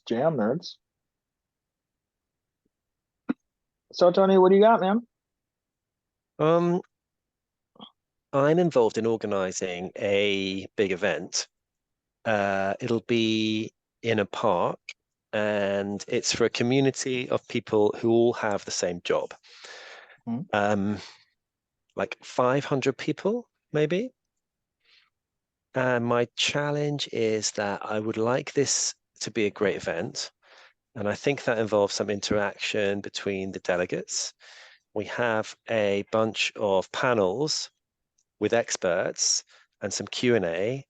Jam nerds. So Tony, what do you got, man? Um, I'm involved in organizing a big event. It'll be in a park, and it's for a community of people who all have the same job. Hmm. Like 500 people, maybe. And my challenge is that I would like this to be a great event. And I think that involves some interaction between the delegates. We have a bunch of panels with experts and some Q&A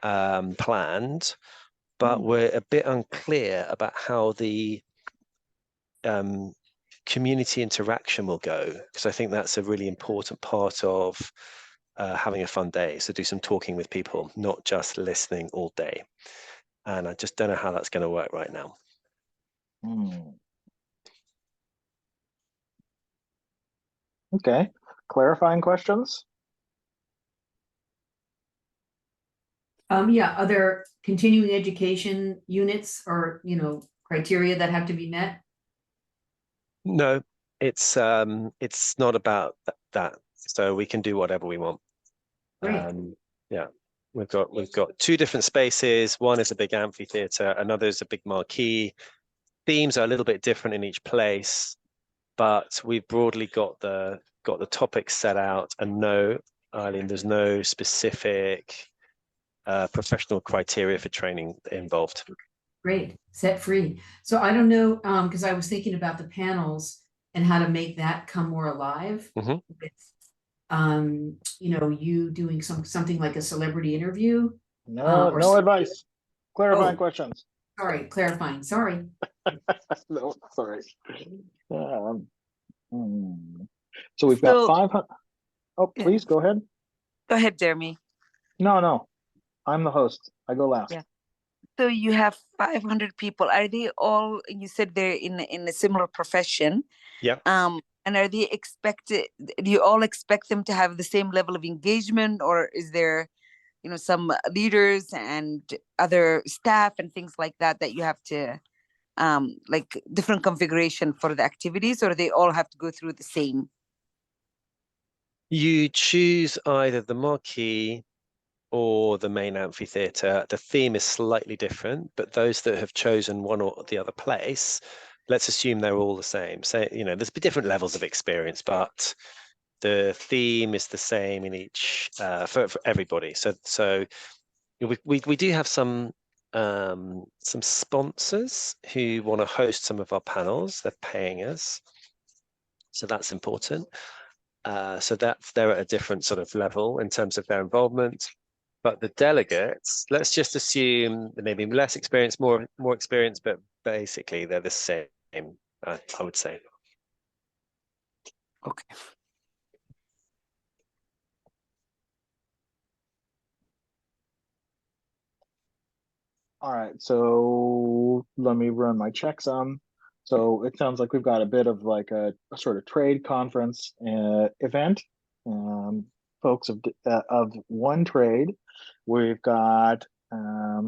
planned, but we're a bit unclear about how the community interaction will go, because I think that's a really important part of having a fun day. So do some talking with people, not just listening all day. And I just don't know how that's going to work right now. Okay. Clarifying questions? Yeah, are there continuing education units or, criteria that have to be met? No, it's not about that. So we can do whatever we want. Great. Yeah, we've got two different spaces. One is a big amphitheater, another is a big marquee. Themes are a little bit different in each place, but we've broadly got the topics set out. And no, Eileen, there's no specific professional criteria for training involved. Great, set free. So I don't know, because I was thinking about the panels and how to make that come more alive with, you doing something like a celebrity interview. No advice. Clarifying questions. Sorry, clarifying. Sorry. No, sorry. So we've got 500. Oh, please go ahead. Go ahead, Jeremy. No, I'm the host. I go last. Yeah. So you have 500 people. Are they all? You said they're in a similar profession. Yeah. And are they expected? Do you all expect them to have the same level of engagement, or is there, some leaders and other staff and things like that you have to, like different configuration for the activities, or they all have to go through the same? You choose either the marquee or the main amphitheater. The theme is slightly different, but those that have chosen one or the other place, let's assume they're all the same. So, there's different levels of experience, but the theme is the same in each for everybody. So we do have some sponsors who want to host some of our panels. They're paying us, so that's important. So they're at a different sort of level in terms of their involvement. But the delegates, let's just assume they may be less experienced, more experienced, but basically they're the same, I would say. Okay. All right, so let me run my checksum. So it sounds like we've got a bit of like a sort of trade conference event. Folks of one trade. We've got I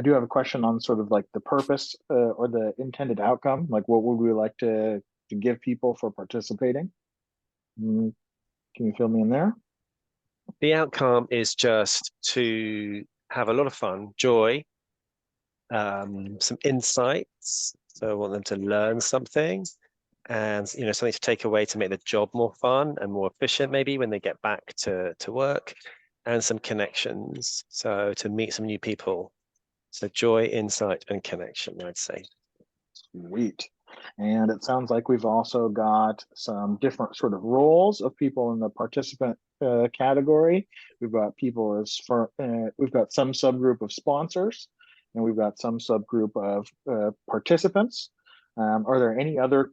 do have a question on sort of like the purpose or the intended outcome. Like, what would we like to give people for participating? Can you fill me in there? The outcome is just to have a lot of fun, joy, some insights. So I want them to learn something, and something to take away to make the job more fun and more efficient, maybe when they get back to work, and some connections. So to meet some new people. So joy, insight, and connection, I'd say. Sweet. And it sounds like we've also got some different sort of roles of people in the participant category. We've got people we've got some subgroup of sponsors, and we've got some subgroup of participants. Are there any other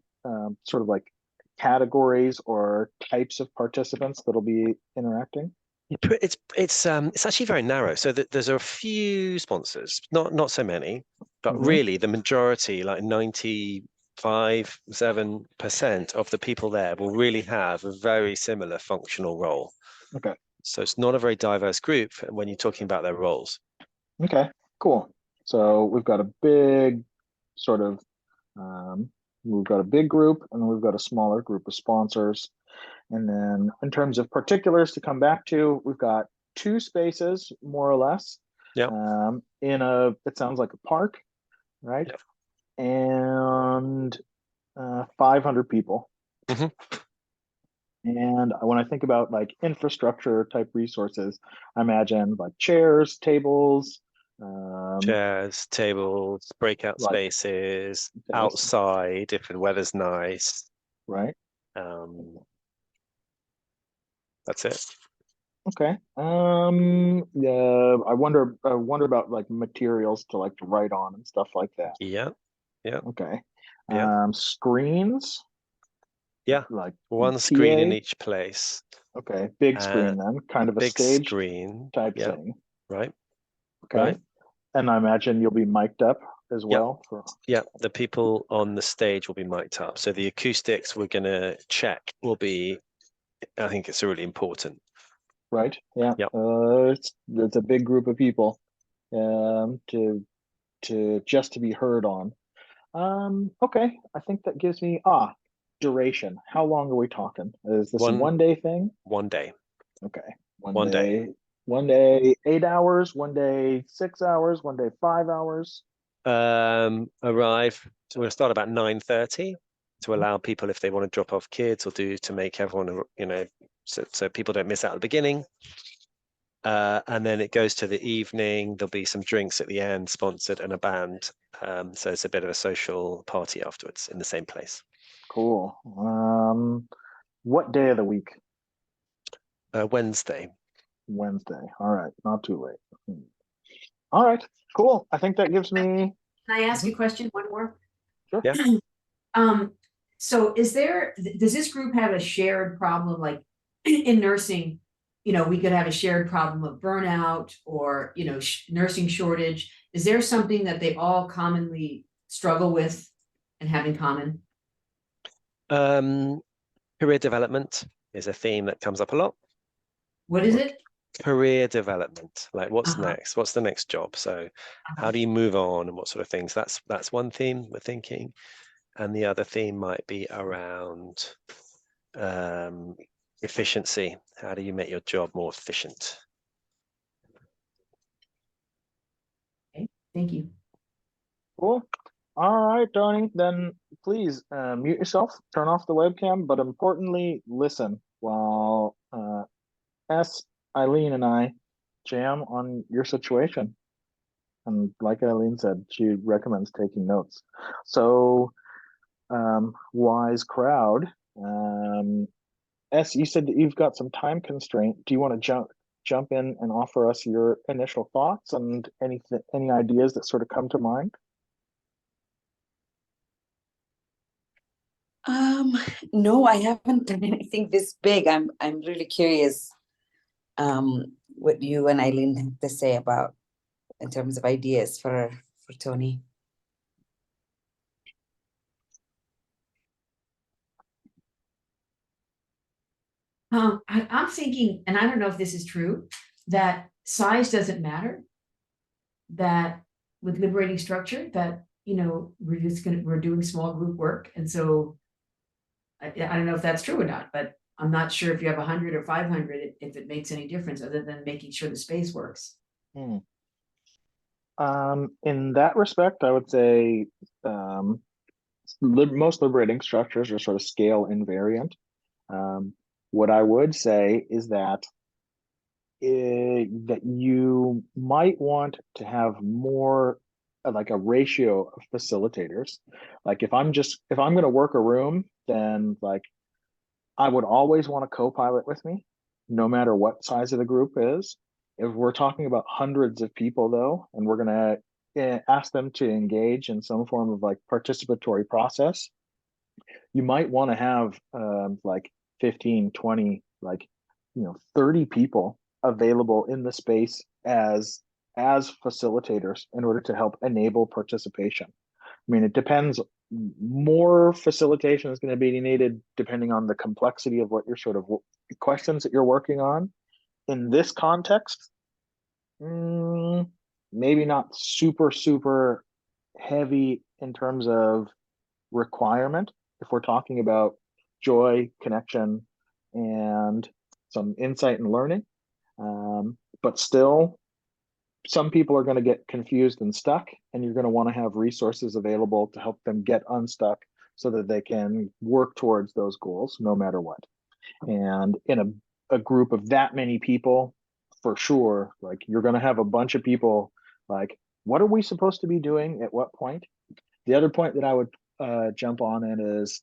sort of like categories or types of participants that'll be interacting? It's actually very narrow. So there's a few sponsors, not so many, but really the majority, like 95.7% of the people there will really have a very similar functional role. Okay. So it's not a very diverse group when you're talking about their roles. Okay, cool. So we've got a big sort of, we've got a big group and then we've got a smaller group of sponsors. And then in terms of particulars to come back to, we've got 2 spaces, more or less, Yeah. in it sounds like a park, right? Yep. And 500 people. Mhm. And when I think about like infrastructure type resources, I imagine like chairs, tables, Chairs, tables, breakout like spaces, outside if the weather's nice. right? That's it. Okay. Yeah, I wonder about like materials to like to write on and stuff like that. Yeah. Yeah. Okay. Yeah. Screens, Yeah. like One screen in PA. each place. Okay, big screen then, kind of a Big stage screen. type Yeah. thing. Right. Okay. Right. And I imagine you'll be mic'd up as Yeah. well. Yeah, the people on the stage will be mic'd up. So the acoustics we're going to check will be, I think it's really important. Right. Yeah. Yep. It's a big group of people to just to be heard on. Okay. I think that gives me duration. How long are we talking? Is this a 1 day thing? 1 day. Okay. One day. 1 day, 8 hours, 1 day, 6 hours, 1 day, 5 hours. Arrive. So we're gonna start about 9:30 to allow people, if they want to drop off kids or to make everyone, so people don't miss out at the beginning. And then it goes to the evening. There'll be some drinks at the end, sponsored, and a band. So it's a bit of a social party afterwards in the same place. Cool. What day of the week? Wednesday. Wednesday. All right, not too late. All right, cool. I think that gives me. Can I ask a question? One more? Sure. Yeah. So does this group have a shared problem, like in nursing? We could have a shared problem of burnout or, nursing shortage. Is there something that they all commonly struggle with and have in common? Career development is a theme that comes up a lot. What is it? Career development, like what's Uh-huh. next? What's the next job? So how do you move on and what sort of things? That's one theme we're thinking. And the other theme might be around efficiency. How do you make your job more efficient? Okay, thank you. Cool. All right, Tony. Then please mute yourself, turn off the webcam, but importantly, listen while Eileen and I jam on your situation. And like Eileen said, she recommends taking notes. So, wise crowd. You said that you've got some time constraint. Do you want to jump in and offer us your initial thoughts and any ideas that sort of come to mind? No, I haven't done anything this big. I'm really curious what you and Eileen have to say about in terms of ideas for Tony. I'm thinking, and I don't know if this is true, that size doesn't matter. That with liberating structure, that we're doing small group work, and so I don't know if that's true or not, but I'm not sure if you have 100 or 500 if it makes any difference other than making sure the space works. In that respect, I would say most liberating structures are sort of scale invariant. What I would say is that you might want to have more like a ratio of facilitators. Like if I'm going to work a room, then like I would always want a co-pilot with me, no matter what size of the group is. If we're talking about hundreds of people though, and we're going to ask them to engage in some form of like participatory process, you might want to have like 15, 20, like 30 people available in the space as facilitators in order to help enable participation. I mean, it depends. More facilitation is going to be needed depending on the complexity of what your sort of questions that you're working on. In this context, maybe maybe not super heavy in terms of requirement if we're talking about joy, connection, and some insight and learning. But still, some people are going to get confused and stuck, and you're going to want to have resources available to help them get unstuck so that they can work towards those goals no matter what. And in a group of that many people, for sure, like you're going to have a bunch of people like, what are we supposed to be doing at what point? The other point that I would jump on it is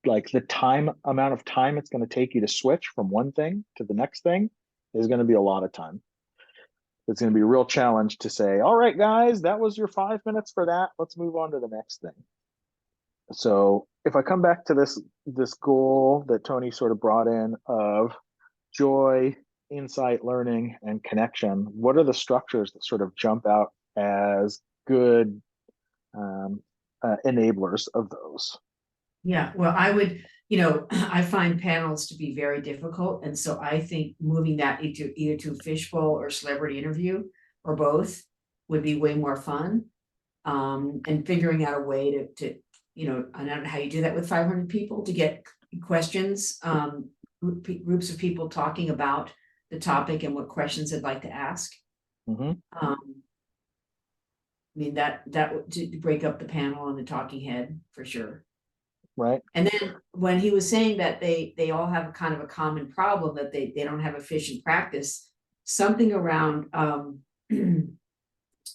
like the amount of time it's going to take you to switch from one thing to the next thing is going to be a lot of time. It's going to be a real challenge to say, all right, guys, that was your 5 minutes for that. Let's move on to the next thing. So if I come back to this goal that Tony sort of brought in of joy, insight, learning, and connection, what are the structures that sort of jump out as good enablers of those? Yeah, well, I would, I find panels to be very difficult. And so I think moving that either to Fishbowl or celebrity interview or both would be way more fun. And figuring out a way to I don't know how you do that with 500 people to get questions, groups of people talking about the topic and what questions they'd like to ask. Mm-hmm. I mean, that would to break up the panel and the talking head for sure. Right. And then when he was saying that they all have a kind of a common problem, that they don't have efficient practice, something around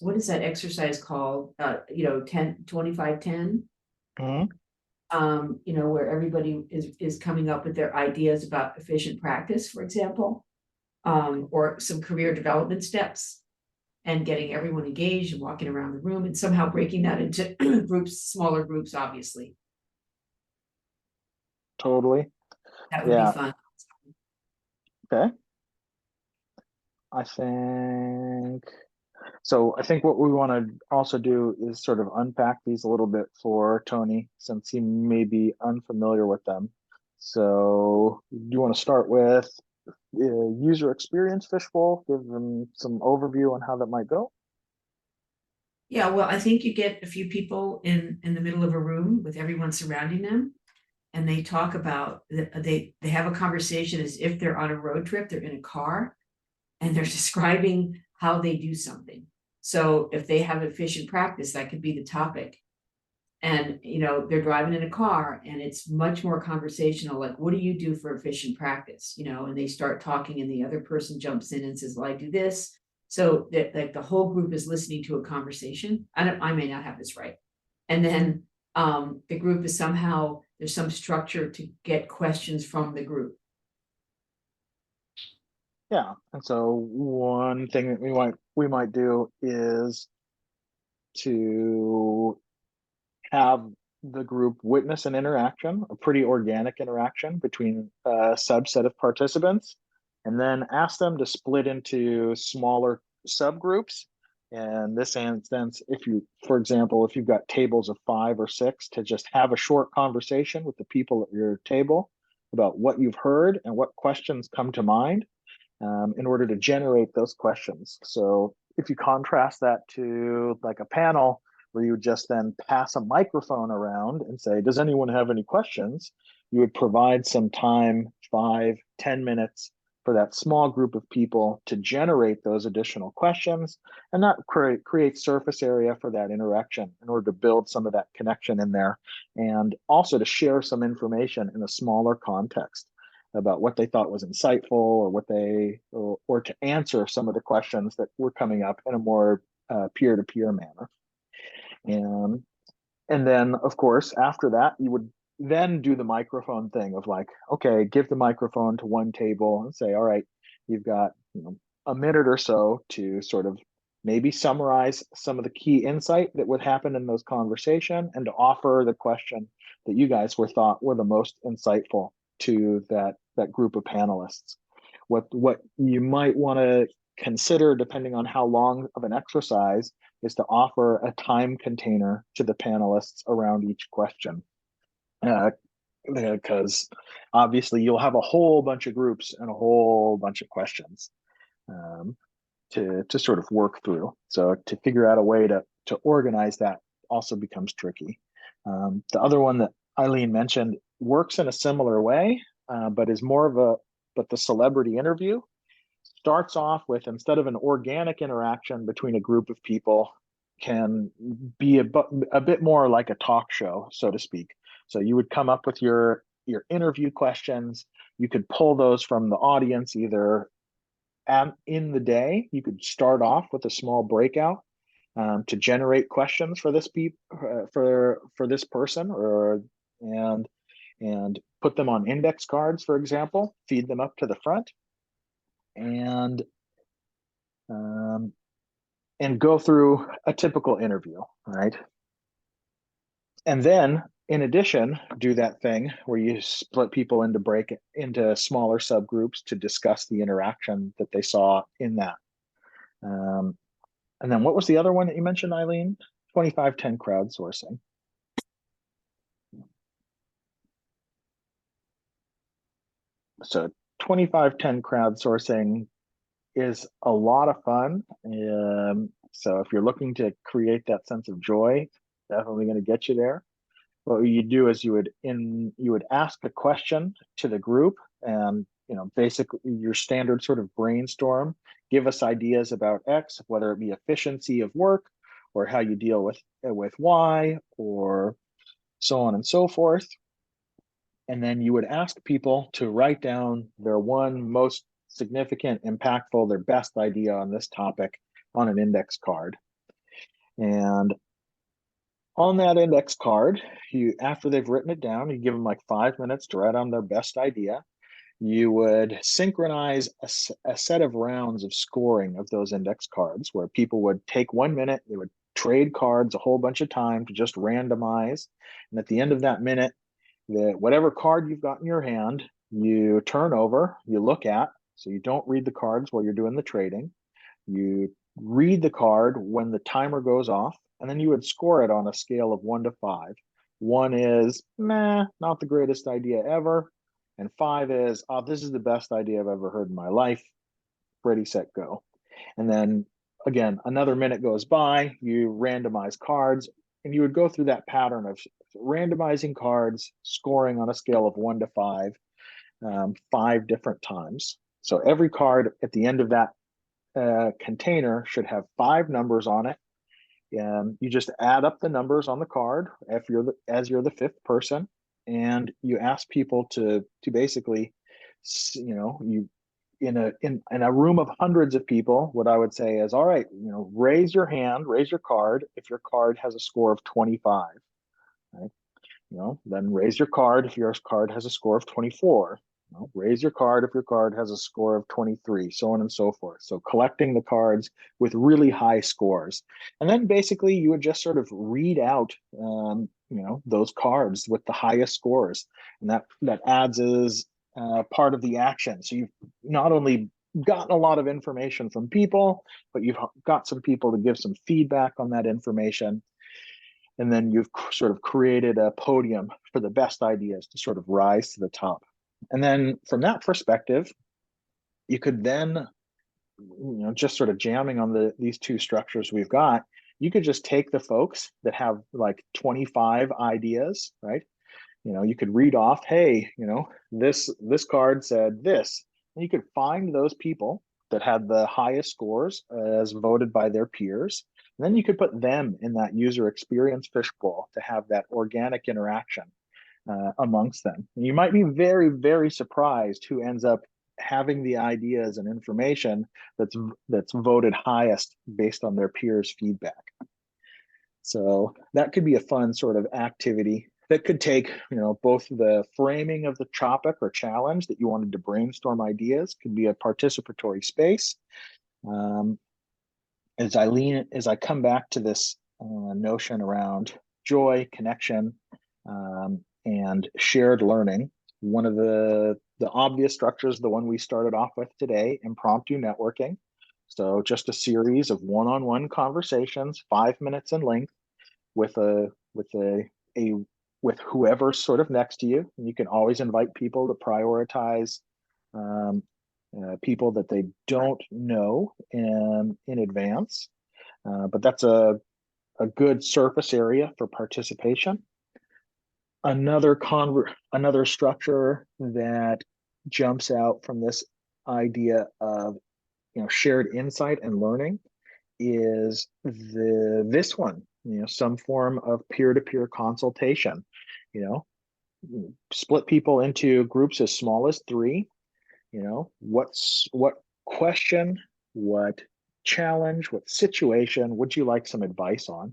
what is that exercise called? 10, 25, 10. Mm-hmm. Where everybody is coming up with their ideas about efficient practice, for example, or some career development steps, and getting everyone engaged and walking around the room and somehow breaking that into groups, smaller groups, obviously. Totally. That would be fun. Okay. I think what we want to also do is sort of unpack these a little bit for Tony, since he may be unfamiliar with them. So do you want to start with user experience Fishbowl, give them some overview on how that might go? Yeah, well, I think you get a few people in the middle of a room with everyone surrounding them, and they talk about they have a conversation as if they're on a road trip, they're in a car, and they're describing how they do something. So if they have efficient practice, that could be the topic. And they're driving in a car, and it's much more conversational, like, what do you do for efficient practice? And they start talking, and the other person jumps in and says, well, I do this. So that like the whole group is listening to a conversation. I may not have this right. And then the group is somehow, there's some structure to get questions from the group. Yeah, and so one thing that we might do is to have the group witness an interaction, a pretty organic interaction between a subset of participants, and then ask them to split into smaller subgroups. In this instance, for example, if you've got tables of 5 or 6, to just have a short conversation with the people at your table about what you've heard and what questions come to mind, in order to generate those questions. So if you contrast that to like a panel where you would just then pass a microphone around and say, does anyone have any questions? You would provide some time, 5, 10 minutes, for that small group of people to generate those additional questions, and that create surface area for that interaction in order to build some of that connection in there, and also to share some information in a smaller context about what they thought was insightful, or to answer some of the questions that were coming up in a more peer-to-peer manner. And then, of course, after that, you would then do the microphone thing of like, okay, give the microphone to one table and say, all right, you've got a minute or so to sort of maybe summarize some of the key insight that would happen in those conversation, and to offer the question that you guys thought were the most insightful to that group of panelists. What you might want to consider, depending on how long of an exercise, is to offer a time container to the panelists around each question. Because obviously you'll have a whole bunch of groups and a whole bunch of questions. to sort of work through. So to figure out a way to organize that also becomes tricky. The other one that Eileen mentioned works in a similar way, but is more of but the celebrity interview starts off with, instead of an organic interaction between a group of people, can be a bit more like a talk show, so to speak. So you would come up with your interview questions. You could pull those from the audience either in the day. You could start off with a small breakout to generate questions for this for this person, and put them on index cards, for example, feed them up to the front, and go through a typical interview, right? And then, in addition, do that thing where you split people into smaller subgroups to discuss the interaction that they saw in that. And then what was the other one that you mentioned, Eileen? 2510 crowdsourcing. So 2510 crowdsourcing is a lot of fun. So if you're looking to create that sense of joy, definitely going to get you there. What you do is you would ask a question to the group, and basically your standard sort of brainstorm. Give us ideas about X, whether it be efficiency of work, or how you deal with Y, or so on and so forth. And then you would ask people to write down their one most significant, impactful, their best idea on this topic on an index card. And on that index card, after they've written it down, you give them like 5 minutes to write on their best idea. You would synchronize a set of rounds of scoring of those index cards, where people would take 1 minute, they would trade cards a whole bunch of time to just randomize. And at the end of that minute, whatever card you've got in your hand, you turn over, you look at, so you don't read the cards while you're doing the trading. You read the card when the timer goes off, and then you would score it on a scale of 1 to 5. 1 is, meh, not the greatest idea ever. And 5 is, oh, this is the best idea I've ever heard in my life. Ready, set, go. And then again, another minute goes by, you randomize cards, and you would go through that pattern of randomizing cards, scoring on a scale of 1 to 5, 5 different times. So every card at the end of that container should have 5 numbers on it. You just add up the numbers on the card as you're the 5th person, and you ask people to basically, you in a room of hundreds of people, what I would say is, all right, raise your hand, raise your card if your card has a score of 25, right? Then raise your card if your card has a score of 24. Raise your card if your card has a score of 23, so on and so forth. So collecting the cards with really high scores. And then basically you would just sort of read out, those cards with the highest scores. And that adds as part of the action. So you've not only gotten a lot of information from people, but you've got some people to give some feedback on that information. And then you've sort of created a podium for the best ideas to sort of rise to the top. And then from that perspective, you could then, just sort of jamming on these two structures we've got, you could just take the folks that have like 25 ideas, right? You could read off, hey, this card said this. And you could find those people that had the highest scores as voted by their peers. And then you could put them in that user experience fishbowl to have that organic interaction amongst them. And you might be very, very surprised who ends up having the ideas and information that's voted highest based on their peers' feedback. So that could be a fun sort of activity that could take, both the framing of the topic or challenge that you wanted to brainstorm ideas, could be a participatory space. As I come back to this notion around joy, connection, and shared learning, one of the obvious structures, the one we started off with today, impromptu networking. So just a series of one-on-one conversations, 5 minutes in length, with whoever's sort of next to you. And you can always invite people to prioritize people that they don't know in advance. But that's a good surface area for participation. Another structure that jumps out from this idea of shared insight and learning is this one, some form of peer-to-peer consultation. Split people into groups as small as 3. What question, what challenge, what situation would you like some advice on?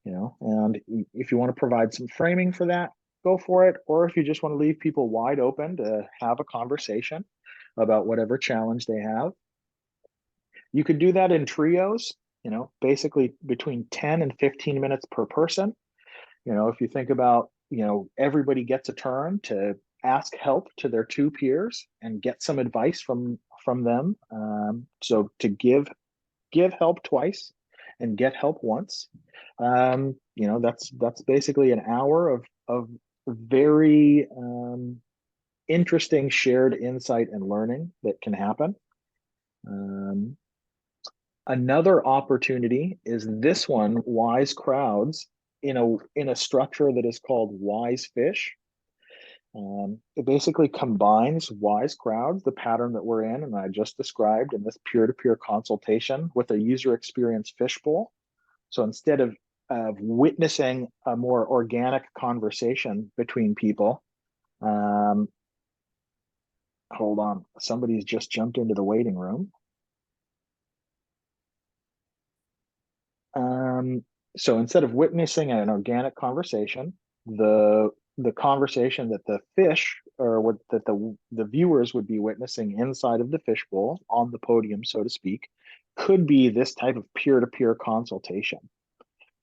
And if you want to provide some framing for that, go for it. Or if you just want to leave people wide open to have a conversation about whatever challenge they have, you could do that in trios, basically between 10 and 15 minutes per person. If you think about, everybody gets a turn to ask help to their 2 peers and get some advice from them. So to give help twice and get help once. That's basically an hour of very interesting shared insight and learning that can happen. Another opportunity is this one, wise crowds, in a structure that is called wise fish. It basically combines wise crowds, the pattern that we're in and I just described in this peer-to-peer consultation, with a user experience fishbowl. So instead of witnessing a more organic conversation between people, hold on, somebody's just jumped into the waiting room. So instead of witnessing an organic conversation, the conversation that the fish, or that the viewers would be witnessing inside of the fishbowl on the podium, so to speak, could be this type of peer-to-peer consultation.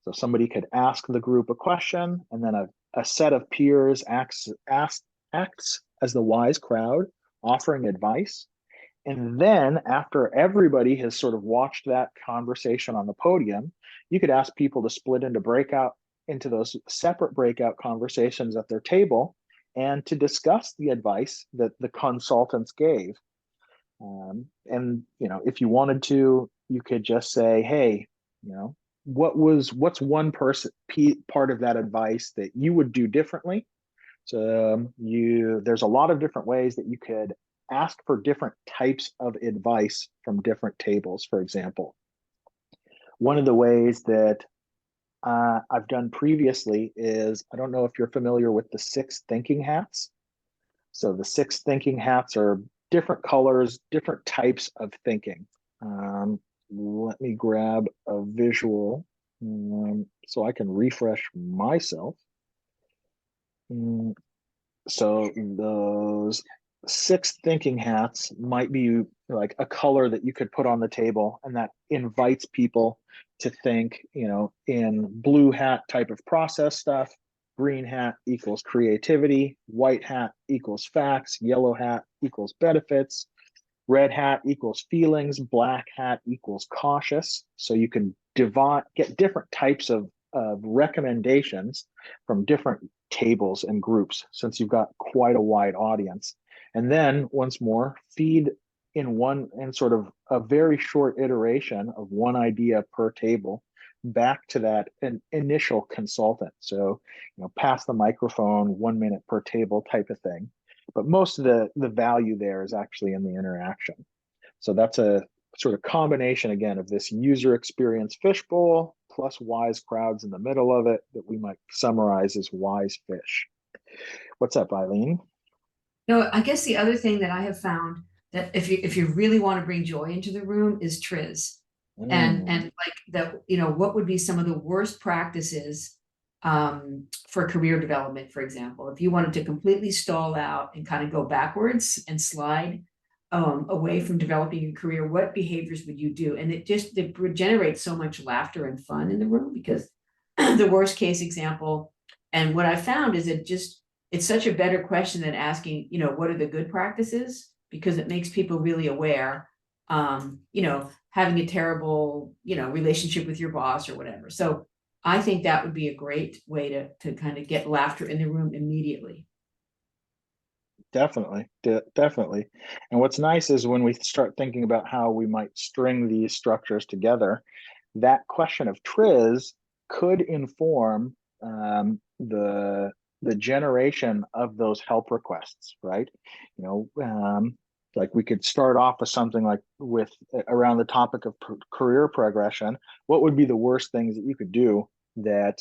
So somebody could ask the group a question, and then a set of peers acts as the wise crowd, offering advice. And then after everybody has sort of watched that conversation on the podium, you could ask people to split into those separate breakout conversations at their table and to discuss the advice that the consultants gave. And if you wanted to, you could just say, hey, what's one part of that advice that you would do differently? So there's a lot of different ways that you could ask for different types of advice from different tables. For example, one of the ways that I've done previously is, I don't know if you're familiar with the 6 thinking hats. So the 6 thinking hats are different colors, different types of thinking. Let me grab a visual so I can refresh myself. So those 6 thinking hats might be like a color that you could put on the table, and that invites people to think, in blue hat type of process stuff, green hat equals creativity, white hat equals facts, yellow hat equals benefits, red hat equals feelings, black hat equals cautious. So you can get different types of recommendations from different tables and groups, since you've got quite a wide audience. And then once more, feed in sort of a very short iteration of one idea per table back to that initial consultant. So, pass the microphone, 1 minute per table type of thing. But most of the value there is actually in the interaction. So that's a sort of combination, again, of this user experience fishbowl plus wise crowds in the middle of it, that we might summarize as wise fish. What's up, Eileen? No, I guess the other thing that I have found, that if you really want to bring joy into the room, is TRIZ. And like that, what would be some of the worst practices for career development, for example, if you wanted to completely stall out and kind of go backwards and slide away from developing your career, what behaviors would you do? And it generates so much laughter and fun in the room, because the worst case example, and what I found is it's such a better question than asking, what are the good practices? Because it makes people really aware, having a terrible, relationship with your boss or whatever. So I think that would be a great way to kind of get laughter in the room immediately. Definitely, definitely. And what's nice is when we start thinking about how we might string these structures together, that question of TRIZ could inform the generation of those help requests, right? Like we could start off with something like with around the topic of career progression. What would be the worst things that you could do that,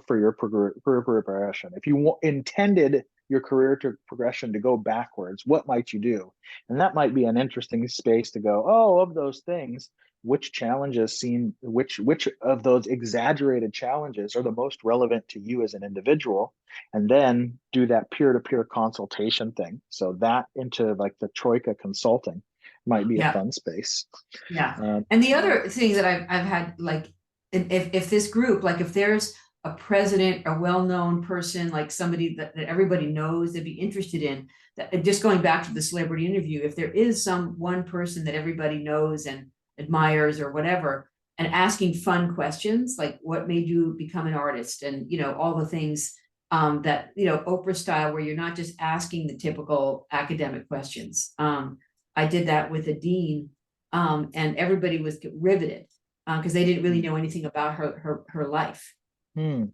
for your career progression? If you intended your career progression to go backwards, what might you do? And that might be an interesting space to go, oh, of those things, which challenges seem, which of those exaggerated challenges are the most relevant to you as an individual? And then do that peer-to-peer consultation thing. So that into like the Troika Consulting might be a fun space. Yeah. And the other thing that I've had, like, if this group, like if there's a president, a well-known person, like somebody that everybody knows, they'd be interested in, that, just going back to the celebrity interview, if there is some one person that everybody knows and admires or whatever, and asking fun questions like what made you become an artist, and all the things that Oprah style, where you're not just asking the typical academic questions. I did that with a dean, and everybody was riveted because they didn't really know anything about her life. Yeah,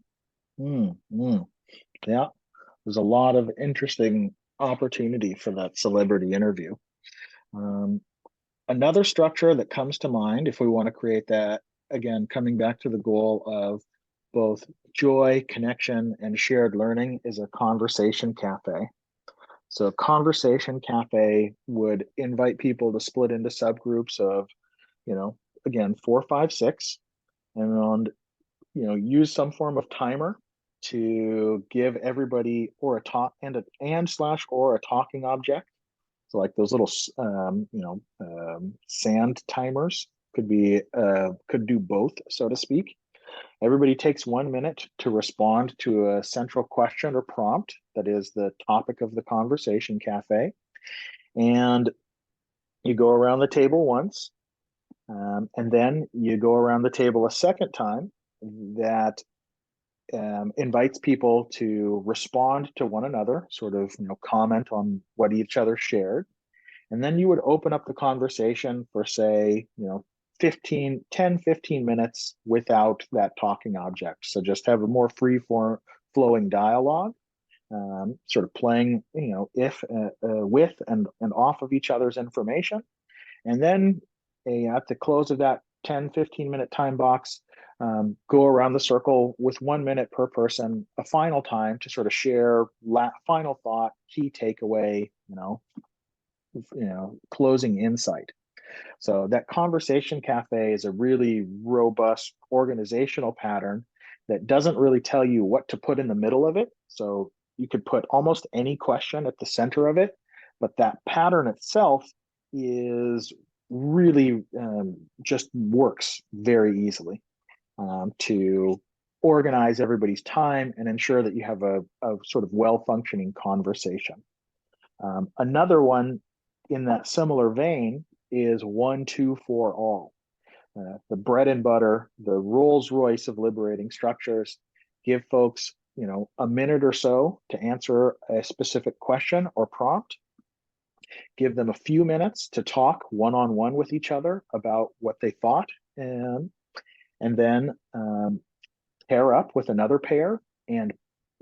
there's a lot of interesting opportunity for that celebrity interview. Another structure that comes to mind, if we want to create that, again, coming back to the goal of both joy, connection, and shared learning, is a conversation cafe. So a conversation cafe would invite people to split into subgroups of, again, 4, 5, 6, and use some form of timer to give everybody or a talk and a talking object. So like those little, sand timers could do both, so to speak. Everybody takes 1 minute to respond to a central question or prompt that is the topic of the conversation cafe. And you go around the table once, and then you go around the table a second time. That invites people to respond to one another, sort of, comment on what each other shared. And then you would open up the conversation for, say, 15 minutes without that talking object. So just have a more free form flowing dialogue, sort of playing, with and off of each other's information. And then at the close of that 10-15 minute time box, go around the circle with 1 minute per person, a final time to sort of share final thought, key takeaway, closing insight. So that conversation cafe is a really robust organizational pattern that doesn't really tell you what to put in the middle of it. So you could put almost any question at the center of it, but that pattern itself is really just works very easily to organize everybody's time and ensure that you have a sort of well-functioning conversation. Another one in that similar vein is 1, 2, 4, all. The bread and butter, the Rolls Royce of liberating structures. Give folks, a minute or so to answer a specific question or prompt. Give them a few minutes to talk one-on-one with each other about what they thought, and then pair up with another pair, and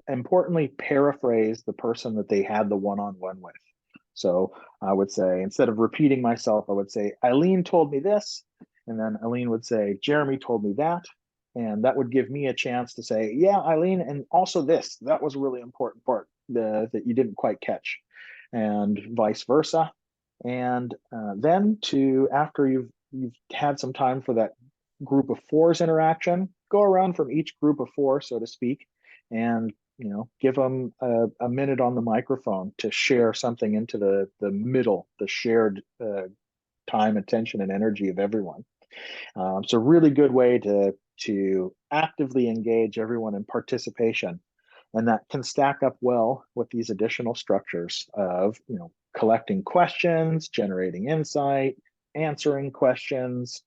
importantly, paraphrase the person that they had the one-on-one with. So I would say, instead of repeating myself, I would say, Eileen told me this, and then Eileen would say, Jeremy told me that. And that would give me a chance to say, yeah, Eileen, and also this, that was a really important part that you didn't quite catch, and vice versa. And then after you've had some time for that group of 4's interaction, go around from each group of 4, so to speak, and give them a minute on the microphone to share something into the middle, the shared time, attention, and energy of everyone. So really good way to actively engage everyone in participation. And that can stack up well with these additional structures of, collecting questions, generating insight, answering questions,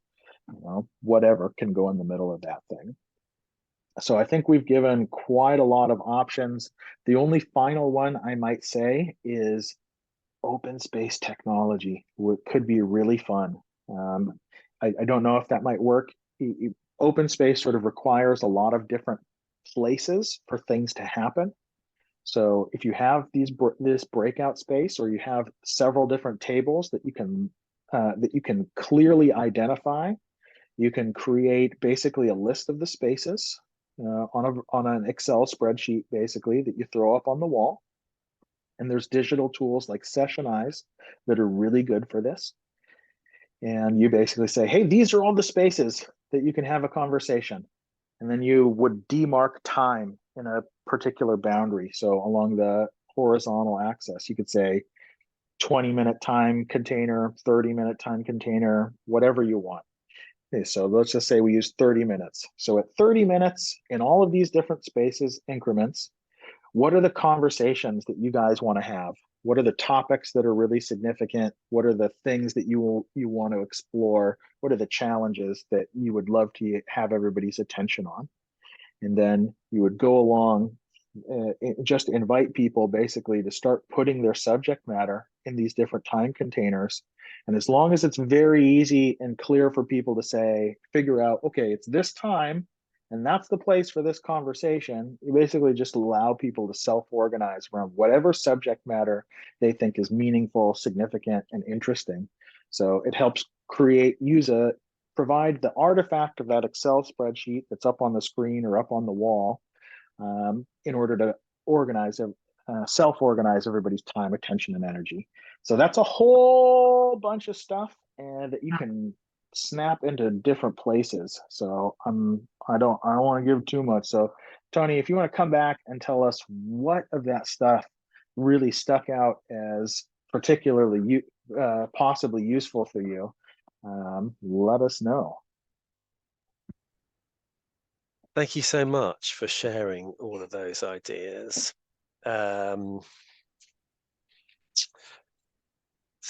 whatever can go in the middle of that thing. So I think we've given quite a lot of options. The only final one I might say is open space technology. Could be really fun. I don't know if that might work. Open space sort of requires a lot of different places for things to happen. So if you have this breakout space, or you have several different tables that you can clearly identify, you can create basically a list of the spaces on an Excel spreadsheet, basically, that you throw up on the wall. And there's digital tools like Sessionize that are really good for this. And you basically say, hey, these are all the spaces that you can have a conversation. And then you would demark time in a particular boundary. So along the horizontal axis, you could say 20-minute time container, 30-minute time container, whatever you want. Okay, so let's just say we use 30 minutes. So at 30 minutes in all of these different spaces increments, what are the conversations that you guys want to have? What are the topics that are really significant? What are the things that you want to explore? What are the challenges that you would love to have everybody's attention on? And then you would go along, just invite people basically to start putting their subject matter in these different time containers. And as long as it's very easy and clear for people to say, figure out, okay, it's this time, and that's the place for this conversation, you basically just allow people to self-organize around whatever subject matter they think is meaningful, significant, and interesting. So it helps provide the artifact of that Excel spreadsheet that's up on the screen or up on the wall, in order to self-organize everybody's time, attention, and energy. So that's a whole bunch of stuff, and that you can snap into different places. So I don't want to give too much. So Tony, if you want to come back and tell us what of that stuff really stuck out as particularly possibly useful for you, let us know. Thank you so much for sharing all of those ideas. I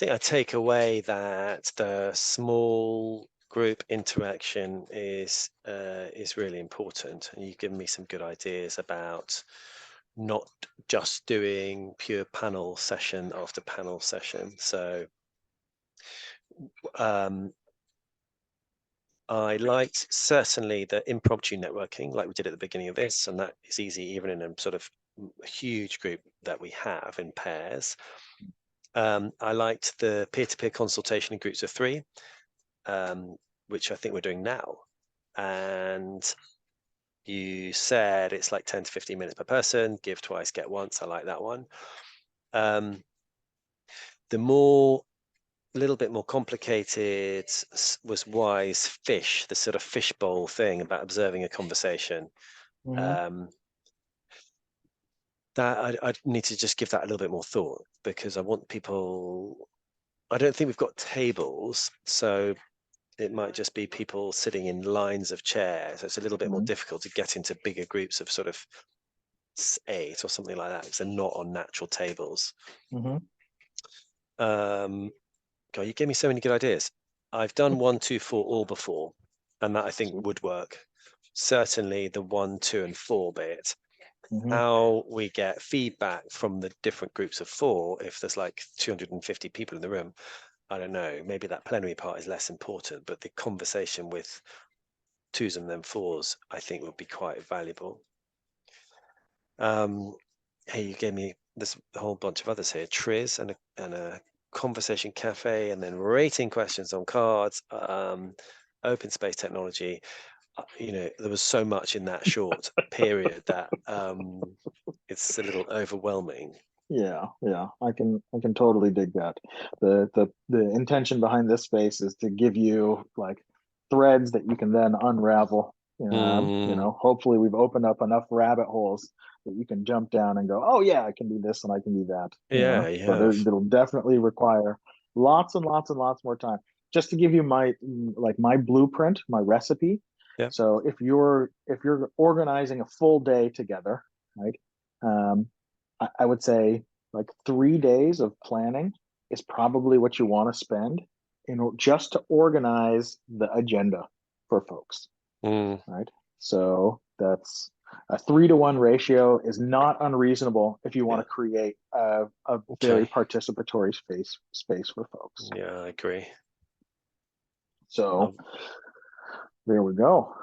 think I take away that the small group interaction is really important, and you've given me some good ideas about not just doing pure panel session after panel session. So I liked certainly the impromptu networking, like we did at the beginning of this, and that is easy even in a sort of a huge group that we have in pairs. I liked the peer-to-peer consultation in groups of 3, which I think we're doing now. And you said it's like 10 to 15 minutes per person, give twice, get once. I like that one. The little bit more complicated was Wise Fish, the sort of fishbowl thing about observing a conversation. That I'd need to just give that a little bit more thought, because I want people, I don't think we've got tables, so it might just be people sitting in lines of chairs. So it's a little bit more difficult to get into bigger groups of sort of 8 or something like that, because they're not on natural tables. God, you gave me so many good ideas. I've done 1, 2, 4 all before, and that I think would work. Certainly the 1, 2, and 4 bit. How we get feedback from the different groups of 4, if there's like 250 people in the room, I don't know, maybe that plenary part is less important, but the conversation with 2s and then 4s, I think would be quite valuable. Hey, you gave me this whole bunch of others here, TRIZ and a conversation cafe, and then rating questions on cards, open space technology. You know, there was so much in that short period that it's a little overwhelming. Yeah, I can totally dig that. The intention behind this space is to give you like threads that you can then unravel. You know, hopefully we've opened up enough rabbit holes that you can jump down and go, oh yeah, I can do this and I can do that. Yeah, so it'll definitely require lots and lots and lots more time. Just to give you my blueprint, my recipe. Yeah. So if you're organizing a full day together, right? I would say like 3 days of planning is probably what you want to spend just to organize the agenda for folks, right? So that's a 3-to-1 ratio is not unreasonable if you want to create a very participatory space for folks. Yeah, I agree. So there we go.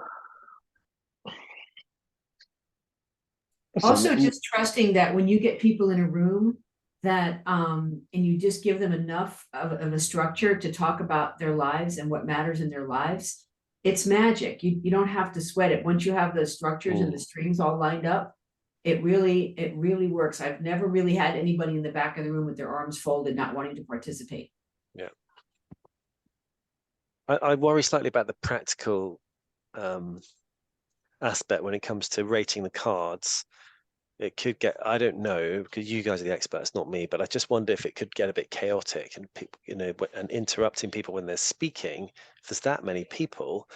Also, just trusting that when you get people in a room that and you just give them enough of a structure to talk about their lives and what matters in their lives, it's magic. You don't have to sweat it. Once you have the structures and the strings all lined up, it really works. I've never really had anybody in the back of the room with their arms folded, not wanting to participate. Yeah. I worry slightly about the practical aspect when it comes to rating the cards. It could get, I don't know, because you guys are the experts, not me, but I just wonder if it could get a bit chaotic and people, and interrupting people when they're speaking. If there's that many people,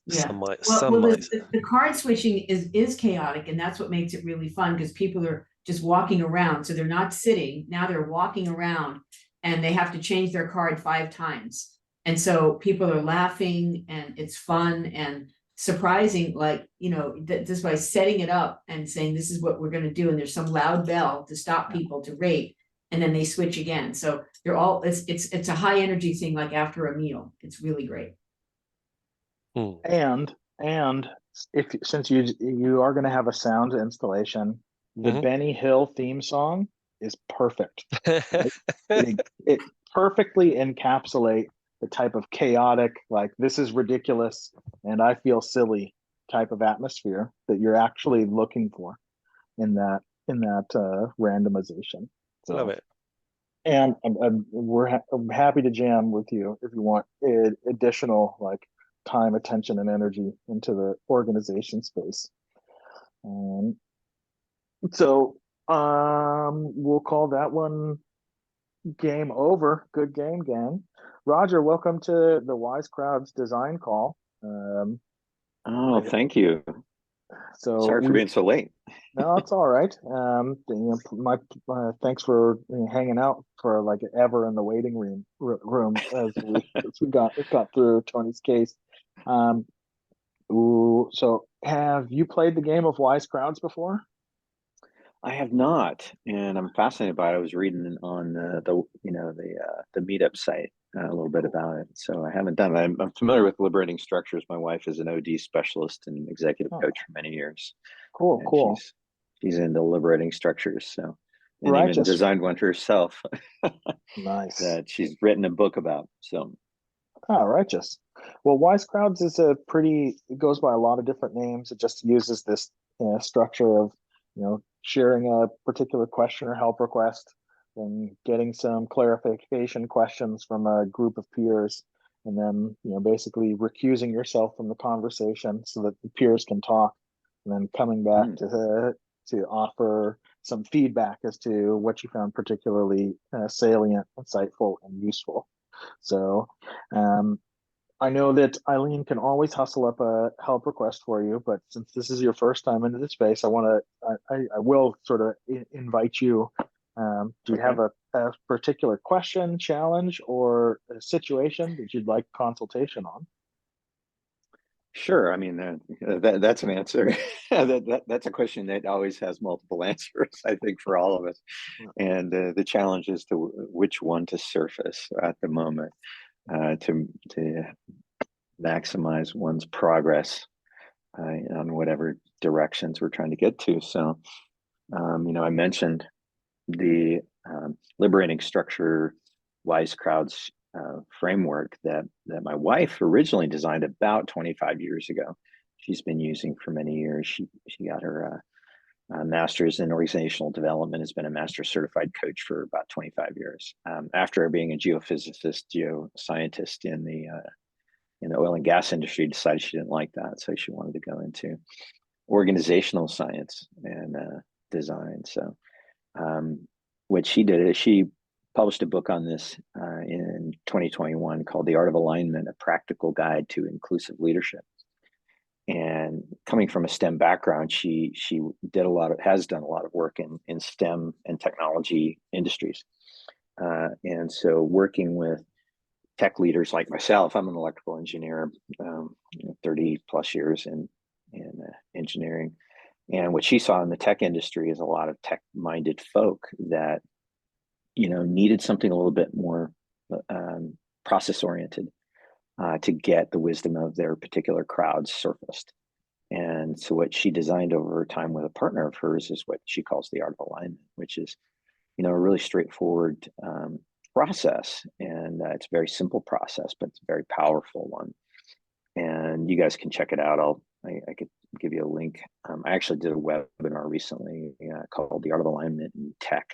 some might. The card switching is chaotic, and that's what makes it really fun, because people are just walking around. So they're not sitting, now they're walking around, and they have to change their card 5 times. And so people are laughing, and it's fun and surprising, like, just by setting it up and saying, this is what we're going to do. And there's some loud bell to stop people to rate, and then they switch again. So they're all, it's a high energy thing, like after a meal. It's really great. And since you are going to have a sound installation, the Benny Hill theme song is perfect. It perfectly encapsulates the type of chaotic, like, this is ridiculous and I feel silly type of atmosphere that you're actually looking for in that randomization. So, love it. And I'm happy to jam with you if you want additional, like, time, attention, and energy into the organization space. So we'll call that one game over. Good game, gang. Roger, welcome to the Wise Crowds design call. Thank you. So sorry for being so late. No, it's all right. Thanks for hanging out for like ever in the waiting room as we got through Tony's case. So have you played the game of Wise Crowds before? I have not, and I'm fascinated by it. I was reading on the meetup site a little bit about it, so I haven't done it. I'm familiar with liberating structures. My wife is an OD specialist and executive coach for many years. Cool. She's into liberating structures, so and Righteous. even designed one herself. Nice. That she's written a book about. So, righteous. Well, Wise Crowds is it goes by a lot of different names. It just uses this structure of sharing a particular question or help request, and getting some clarification questions from a group of peers, and then basically recusing yourself from the conversation so that the peers can talk, and then coming back to offer some feedback as to what you found particularly salient, insightful, and useful. So I know that Eileen can always hustle up a help request for you, but since this is your first time into the space, I will sort of invite you. Do you have a particular question, challenge, or a situation that you'd like consultation on? Sure. I mean, that's an answer. That's a question that always has multiple answers, I think, for all of us. And the challenge is to which one to surface at the moment to maximize one's progress on whatever directions we're trying to get to. So, I mentioned the liberating structure Wise Crowds framework that my wife originally designed about 25 years ago. She's been using for many years. She got her master's in organizational development, has been a master certified coach for about 25 years. After being a geophysicist, geoscientist in the oil and gas industry, decided she didn't like that, so she wanted to go into organizational science and design. So what she did is she published a book on this in 2021 called The Art of Alignment, A Practical Guide to Inclusive Leadership. And coming from a STEM background, she has done a lot of work in STEM and technology industries. And so working with tech leaders like myself, I'm an electrical engineer, 30 plus years in engineering. And what she saw in the tech industry is a lot of tech-minded folk that, needed something a little bit more process-oriented to get the wisdom of their particular crowds surfaced. And so what she designed over time with a partner of hers is what she calls the art of alignment, which is, a really straightforward process. And it's a very simple process, but it's a very powerful one. And you guys can check it out. I could give you a link. I actually did a webinar recently called The Art of Alignment in Tech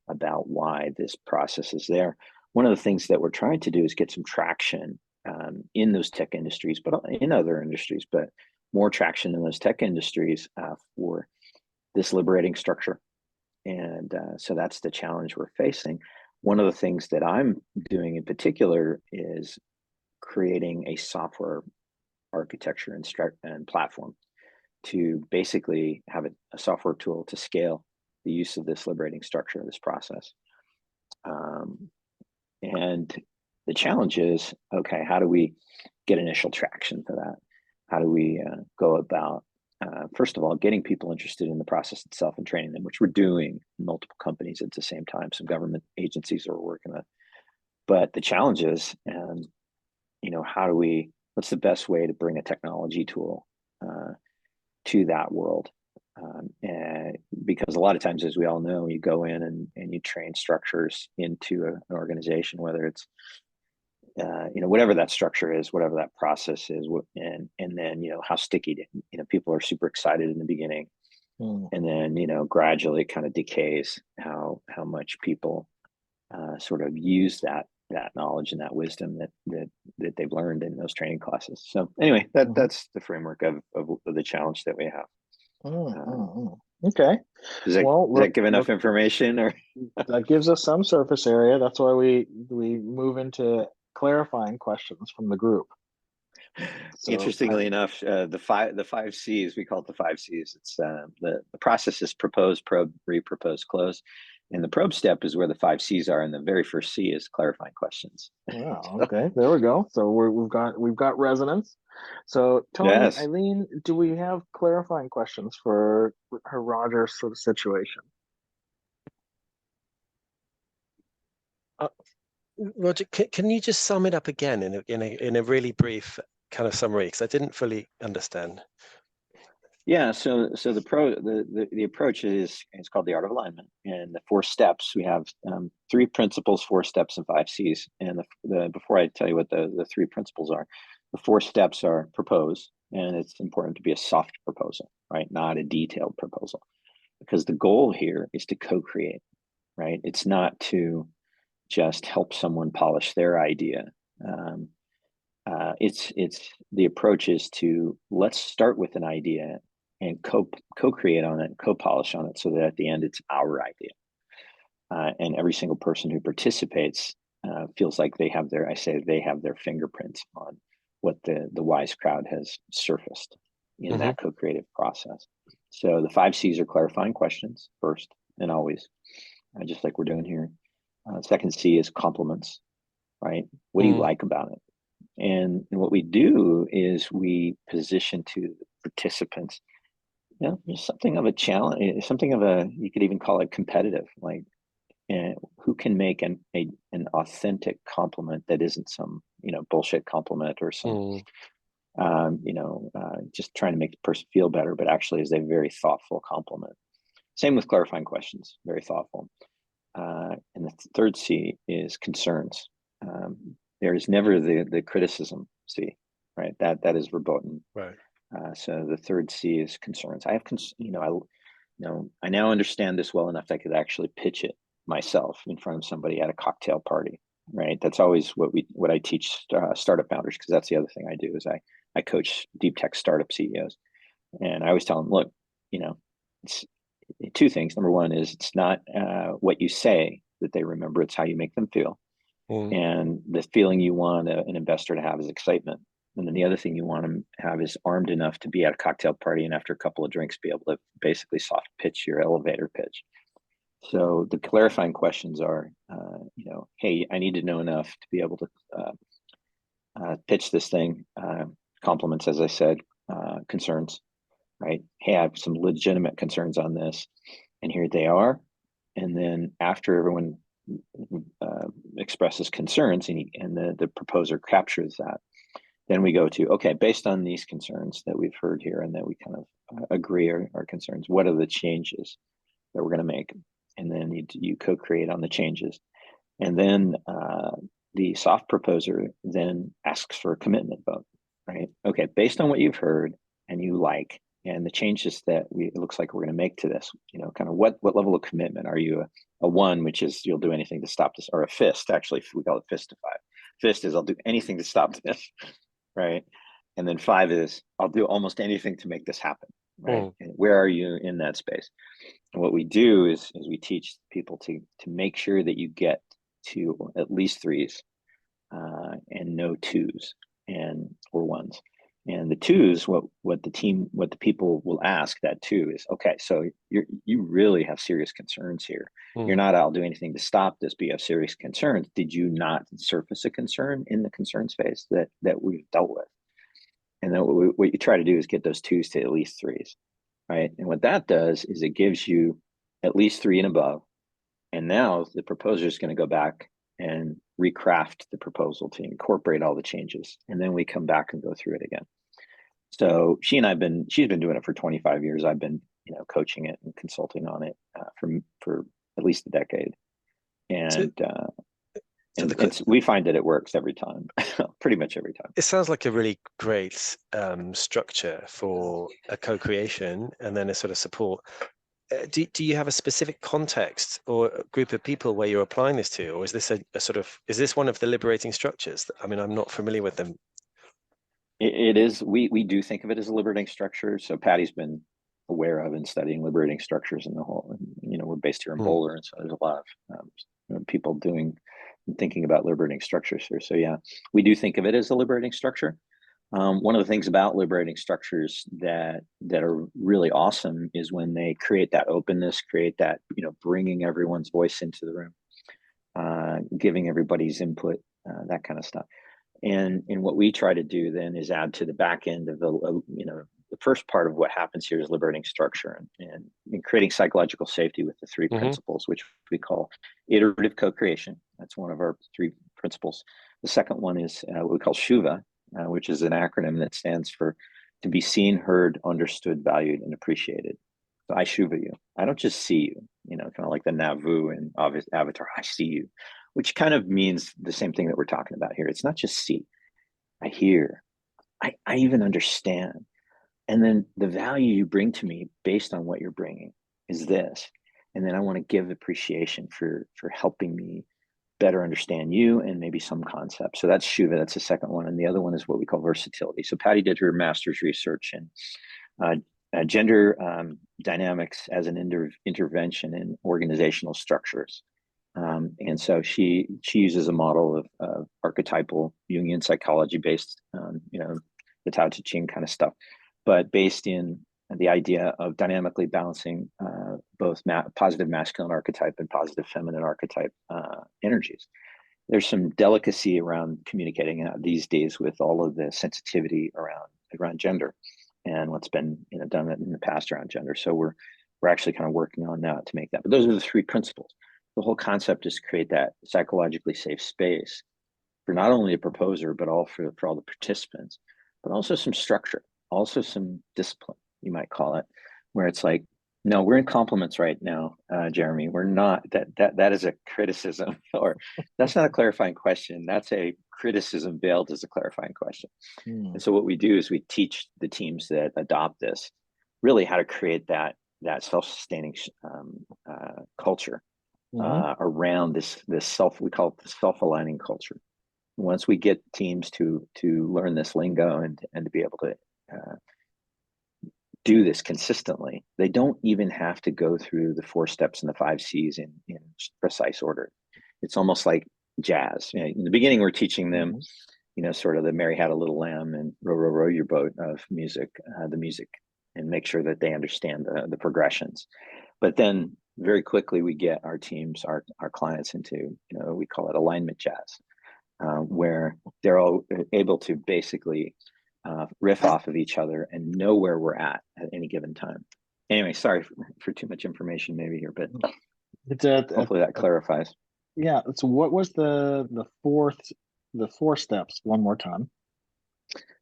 about why this process is there. One of the things that we're trying to do is get some traction in those tech industries, but in other industries, but more traction in those tech industries for this liberating structure. And so that's the challenge we're facing. One of the things that I'm doing in particular is creating a software architecture and platform to basically have a software tool to scale the use of this liberating structure, this process. And the challenge is, okay, how do we get initial traction for that? How do we go about, first of all, getting people interested in the process itself and training them, which we're doing in multiple companies at the same time. Some government agencies are working with. But the challenge is, what's the best way to bring a technology tool to that world? And because a lot of times, as we all know, you go in and you train structures into an organization, whether it's whatever that structure is, whatever that process is, and then how sticky people are super excited in the beginning, and then gradually kind of decays how much people sort of use that knowledge and that wisdom that they've learned in those training classes. So anyway, that's the framework of the challenge that we have. Okay. Does that give enough information, or that gives us some surface area? That's why we move into clarifying questions from the group. So, interestingly enough, the five C's, we call it the five C's. It's the process is propose, probe, repropose, close. And the probe step is where the five C's are, and the very first C is clarifying questions. Wow. Okay, there we go. So we've got resonance. So Tony, Yes. Eileen, do we have clarifying questions for Roger's sort of situation? Roger, can you just sum it up again in a really brief kind of summary, because I didn't fully understand. Yeah, so the approach is called the art of alignment, and the 4 steps we have 3 principles, 4 steps, and 5 C's. And before I tell you what the 3 principles are, the 4 steps are propose, and it's important to be a soft proposal, right? Not a detailed proposal, because the goal here is to co-create, right? It's not to just help someone polish their idea. It's the approach is to let's start with an idea and co-create on it, co-polish on it, so that at the end it's our idea. And every single person who participates feels like they have their fingerprints on what the wise crowd has surfaced in that co-creative process. So the 5 C's are clarifying questions first and always, just like we're doing here. Second C is compliments, right? What do you like about it? And what we do is we position to the participants, there's something of a challenge, you could even call it competitive, like who can make an authentic compliment that isn't some, bullshit compliment or some, just trying to make the person feel better, but actually is a very thoughtful compliment. Same with clarifying questions, very thoughtful. And the third C is concerns. There is never the criticism C, right? That is verboten. Right. So the third C is concerns. I now understand this well enough that I could actually pitch it myself in front of somebody at a cocktail party, right? That's always what I teach startup founders, because that's the other thing I do is I coach deep tech startup CEOs, and I always tell them, look, it's 2 things. Number one is it's not what you say that they remember; it's how you make them feel. And the feeling you want an investor to have is excitement. And then the other thing you want them to have is armed enough to be at a cocktail party and after a couple of drinks be able to basically soft pitch your elevator pitch. So the clarifying questions are, hey, I need to know enough to be able to pitch this thing. Compliments, as I said, concerns. right? Hey, I have some legitimate concerns on this, and here they are. And then after everyone expresses concerns, and the proposer captures that, then we go to, okay, based on these concerns that we've heard here and that we kind of agree are concerns, what are the changes that we're going to make? And then you co-create on the changes. And then the soft proposer then asks for a commitment vote, right? Okay, based on what you've heard and you like, and the changes that it looks like we're going to make to this, kind of what level of commitment are you? A 1, which is you'll do anything to stop this, or a fist, actually, we call it fistify. Fist is I'll do anything to stop this, right? And then 5 is I'll do almost anything to make this happen, right? And where are you in that space? And what we do is we teach people to make sure that you get to at least 3s and no 2s or 1s. And the 2s, what the people will ask that 2 is, okay, so you really have serious concerns here. You're not, I'll do anything to stop this, but you have serious concerns. Did you not surface a concern in the concern space that we've dealt with? And then what you try to do is get those 2s to at least 3s, right? And what that does is it gives you at least 3 and above. And now the proposer is going to go back and recraft the proposal to incorporate all the changes. And then we come back and go through it again. So she's been doing it for 25 years. I've been, coaching it and consulting on it for at least a decade. And, we find that it works every time, pretty much every time. It sounds like a really great structure for a co-creation and then a sort of support. Do you have a specific context or a group of people where you're applying this to, or is this is this one of the liberating structures? I mean, I'm not familiar with them. It is. We do think of it as a liberating structure. So Patty's been aware of and studying liberating structures in the whole. We're based here in Boulder, and so there's a lot of people thinking about liberating structures here. So yeah, we do think of it as a liberating structure. One of the things about liberating structures that are really awesome is when they create that openness, create that, bringing everyone's voice into the room, giving everybody's input, that kind of stuff. And what we try to do then is add to the back end of the first part of what happens here is liberating structure and creating psychological safety with the 3 principles, which we call iterative co-creation. That's one of our 3 principles. The second one is what we call Shuva, which is an acronym that stands for to be seen, heard, understood, valued, and appreciated. So I Shuva you. I don't just see you, kind of like the Nauvoo and Avatar, I see you, which kind of means the same thing that we're talking about here. It's not just see, I hear, I even understand. And then the value you bring to me based on what you're bringing is this. And then I want to give appreciation for helping me better understand you and maybe some concepts. So that's Shuva, that's the second one. And the other one is what we call versatility. So Patty did her master's research in gender dynamics as an intervention in organizational structures. And so she uses a model of archetypal Jungian psychology based, the Tao Te Ching kind of stuff, but based in the idea of dynamically balancing both positive masculine archetype and positive feminine archetype energies. There's some delicacy around communicating these days with all of the sensitivity around gender and what's been done in the past around gender. So we're actually kind of working on that to make that. But those are the 3 principles. The whole concept is to create that psychologically safe space for not only a proposer, but all for all the participants, but also some structure, also some discipline, you might call it, where it's like, no, we're in compliments right now, Jeremy. We're not, that is a criticism, or that's not a clarifying question. That's a criticism veiled as a clarifying question. And so what we do is we teach the teams that adopt this really how to create that self-sustaining culture around this we call it the self-aligning culture. Once we get teams to learn this lingo and to be able to do this consistently, they don't even have to go through the 4 steps and the 5 C's in precise order. It's almost like jazz. In the beginning, we're teaching them, sort of the Mary Had a Little Lamb and Row, Row, Row Your Boat of music, the music, and make sure that they understand the progressions. But then very quickly, we get our teams, our clients into, we call it alignment jazz, where they're all able to basically riff off of each other and know where we're at any given time. Anyway, sorry for too much information maybe here, but hopefully that clarifies. Yeah. So what was the four steps one more time?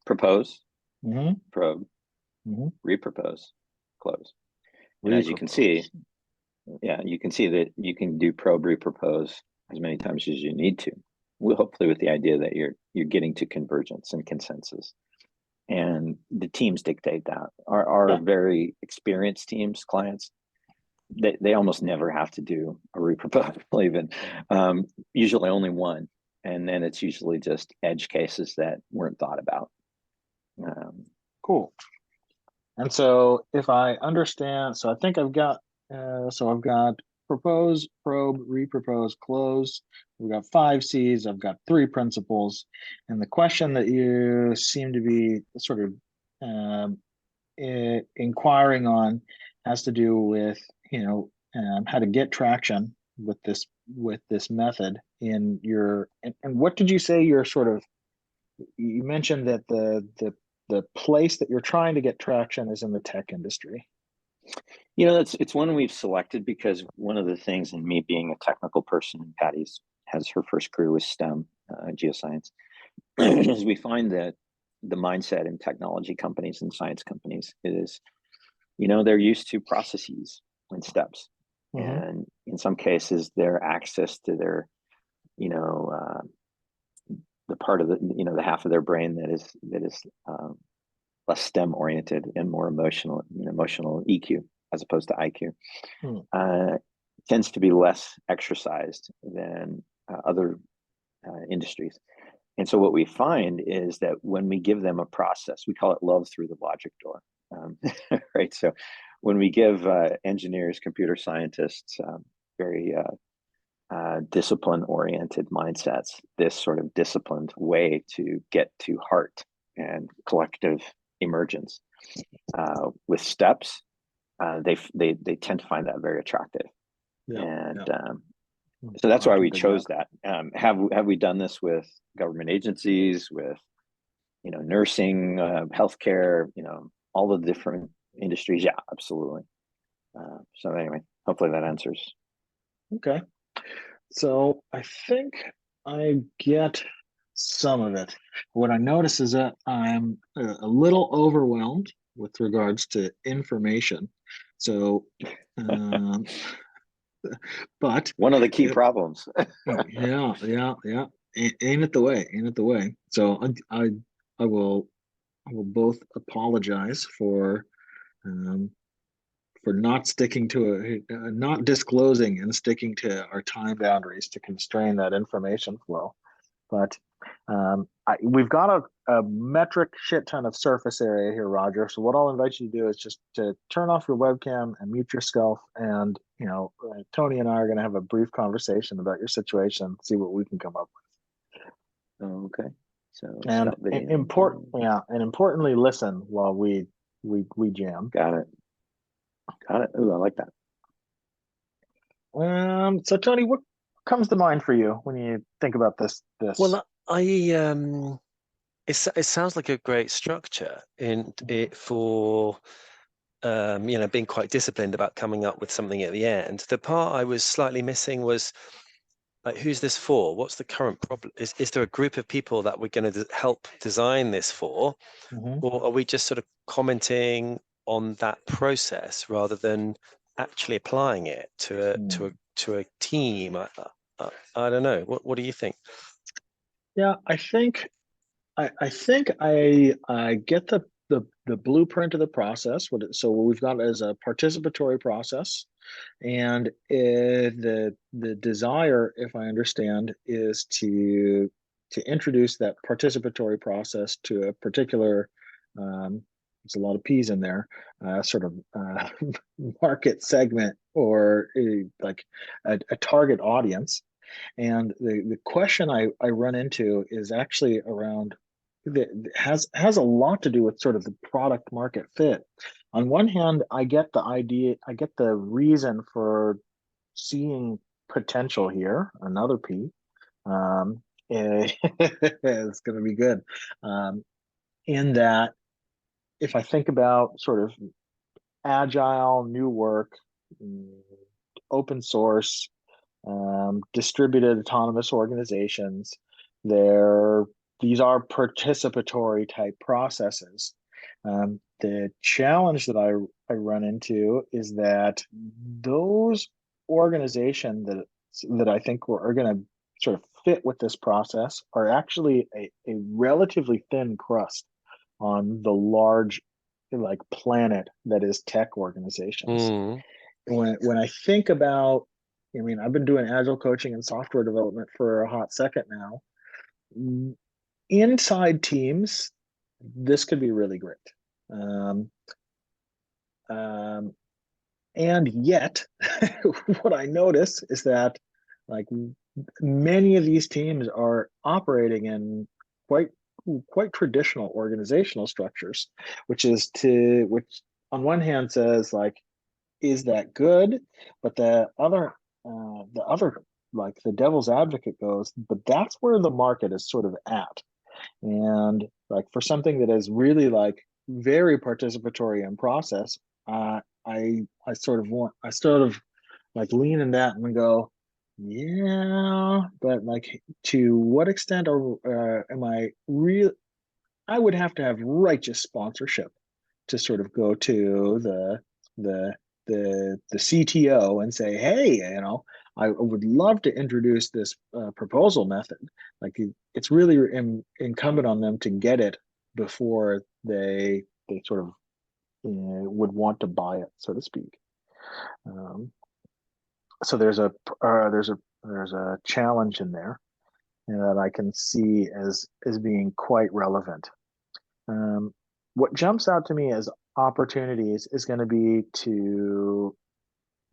Propose, Mm-hmm. probe, Mm-hmm. repropose, close. And as you can see, you can see that you can do probe, repropose as many times as you need to. Hopefully with the idea that you're getting to convergence and consensus. And the teams dictate that. Our very experienced teams, clients, they almost never have to do a reproposal even. Usually only one. And then it's usually just edge cases that weren't thought about. Cool. And so if I understand, so I think I've got propose, probe, repropose, close. We've got 5 C's. I've got 3 principles. And the question that you seem to be sort of inquiring on has to do with, how to get traction with this method in your, and what did you say your sort of, you mentioned that the place that you're trying to get traction is in the tech industry. It's one we've selected because one of the things, and me being a technical person, and Patty's has her first career with STEM, geoscience, is we find that the mindset in technology companies and science companies is, they're used to processes and steps. Mm-hmm. And in some cases, their access to their, the part of the half of their brain that is less STEM oriented and more emotional EQ as opposed to IQ, tends to be less exercised than other industries. And so what we find is that when we give them a process, we call it love through the logic door, right? So when we give engineers, computer scientists, very discipline-oriented mindsets, this sort of disciplined way to get to heart and collective emergence with steps, they tend to find that very attractive. So that's why we chose that. Have we done this with government agencies, with nursing, healthcare, all the different industries? Yeah, absolutely. So anyway, hopefully that answers. Okay. So I think I get some of it. What I notice is that I'm a little overwhelmed with regards to information. So, but one of the key problems. yeah. Ain't it the way? Ain't it the way? So I will both apologize for not sticking to not disclosing and sticking to our time boundaries to constrain that information flow. But we've got a metric shit ton of surface area here, Roger. So what I'll invite you to do is just to turn off your webcam and mute yourself. And, Tony and I are going to have a brief conversation about your situation, see what we can come up with. Okay. So and importantly, listen while we jam. Got it. Ooh, I like that. So Tony, what comes to mind for you when you think about this? Well, it sounds like a great structure in it for being quite disciplined about coming up with something at the end. The part I was slightly missing was, like, who's this for? What's the current problem? Is there a group of people that we're going to help design this for, or are we just sort of commenting on that process rather than actually applying it to a team? I don't know. What do you think? Yeah, I think I get the blueprint of the process. So what we've got is a participatory process, and the desire, if I understand, is to introduce that participatory process to a particular there's a lot of P's in there, sort of market segment or a target audience. And the question I run into is actually around has a lot to do with sort of the product market fit. On one hand, I get the idea, I get the reason for seeing potential here. Another P, it's going to be good. in that if I think about sort of agile, new work, open source, distributed autonomous organizations, these are participatory type processes. The challenge that I run into is that those organizations that I think are going to sort of fit with this process are actually a relatively thin crust on the large like planet that is tech organizations. Mm. When I think about, I mean, I've been doing agile coaching and software development for a hot second now. Inside teams, this could be really great. And yet, what I notice is that like many of these teams are operating in quite traditional organizational structures, which on one hand says like, is that good? But the other like the devil's advocate goes, but that's where the market is sort of at. And like for something that is really like very participatory in process, I sort of like lean in that and go, yeah, but like to what extent am I real? I would have to have righteous sponsorship to sort of go to the the CTO and say, hey, I would love to introduce this proposal method. Like it's really incumbent on them to get it before they sort of would want to buy it, so to speak. So there's a challenge in there that I can see as being quite relevant. What jumps out to me as opportunities is going to be to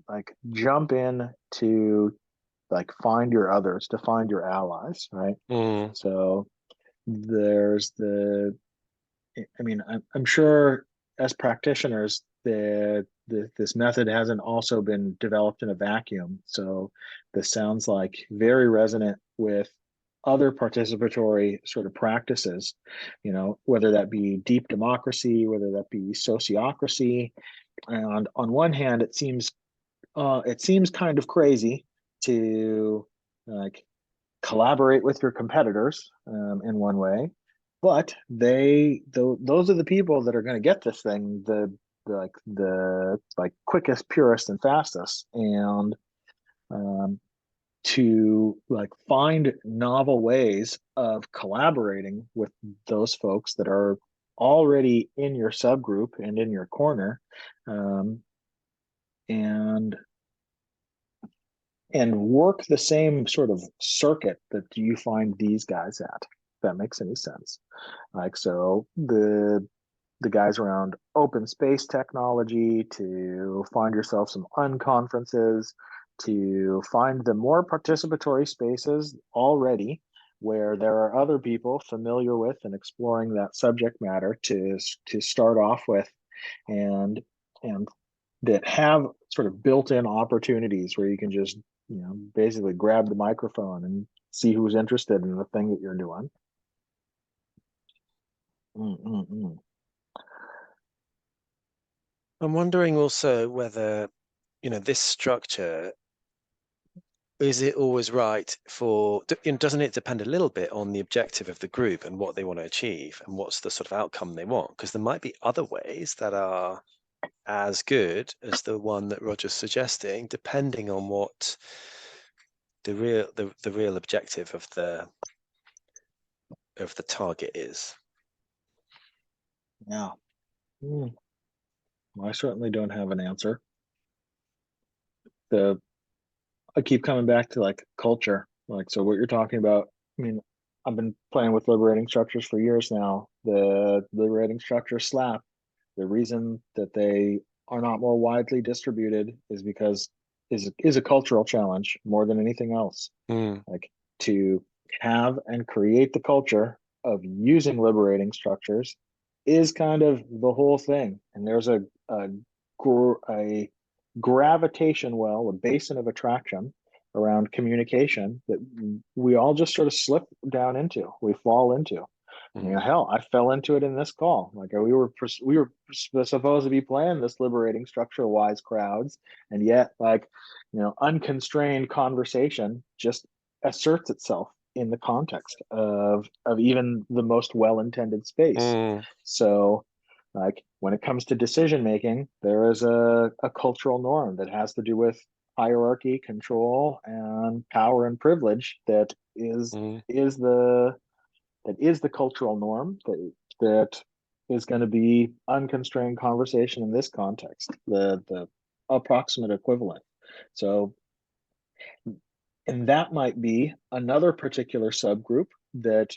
like jump in to like find your others, to find your allies, right? So there's I mean, I'm sure as practitioners, this method hasn't also been developed in a vacuum. So this sounds like very resonant with other participatory sort of practices, whether that be deep democracy, whether that be sociocracy. And on one hand, it seems kind of crazy to like collaborate with your competitors in one way, but those are the people that are going to get this thing the quickest, purest, and fastest. And to like find novel ways of collaborating with those folks that are already in your subgroup and in your corner, and work the same sort of circuit that you find these guys at, if that makes any sense. Like, so the guys around open space technology, to find yourself some unconferences, to find the more participatory spaces already where there are other people familiar with and exploring that subject matter to start off with, and that have sort of built-in opportunities where you can just basically grab the microphone and see who's interested in the thing that you're doing. I'm wondering also whether, this structure, is it always right for, doesn't it depend a little bit on the objective of the group and what they want to achieve and what's the sort of outcome they want? Because there might be other ways that are as good as the one that Roger's suggesting, depending on what the real objective of the target is. Yeah. I certainly don't have an answer. I keep coming back to like culture. Like, so what you're talking about, I mean, I've been playing with liberating structures for years now. The liberating structure slap, the reason that they are not more widely distributed is because is a cultural challenge more than anything else. Like, to have and create the culture of using liberating structures is kind of the whole thing. And there's a gravitation well, a basin of attraction around communication that we all just sort of slip down into, we fall into. You know, hell, I fell into it in this call. Like we were supposed to be playing this liberating structure wise crowds, and yet, like, you know, unconstrained conversation just asserts itself in the context of even the most well-intended space. So, like, when it comes to decision making, there is a cultural norm that has to do with hierarchy, control, and power and privilege that is the cultural norm that is going to be unconstrained conversation in this context, the approximate equivalent. So, and that might be another particular subgroup that